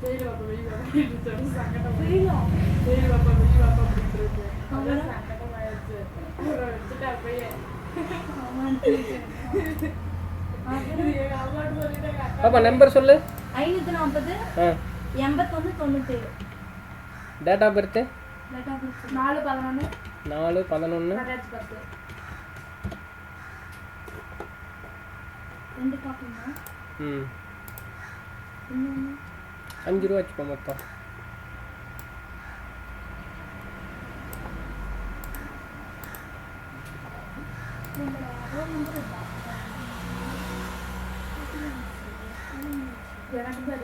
வெயில் வாப்பா வெயில் வாப்பா சங்கடம் வெயில் வாப்பா வெயில் வாப்பா அப்படின்ட்டு இருக்கு. அதான் சங்கடமாயிருச்சு. வச்சுட்டா போய் பாப்பா நம்பர் சொல்லு. 540 81 97. Date of birth 4/11 4/11 10. ரெண்டு காப்பிங்க. ம் 5 ரூபா வச்சுப்போம் மொத்தம். எனக்கு தான்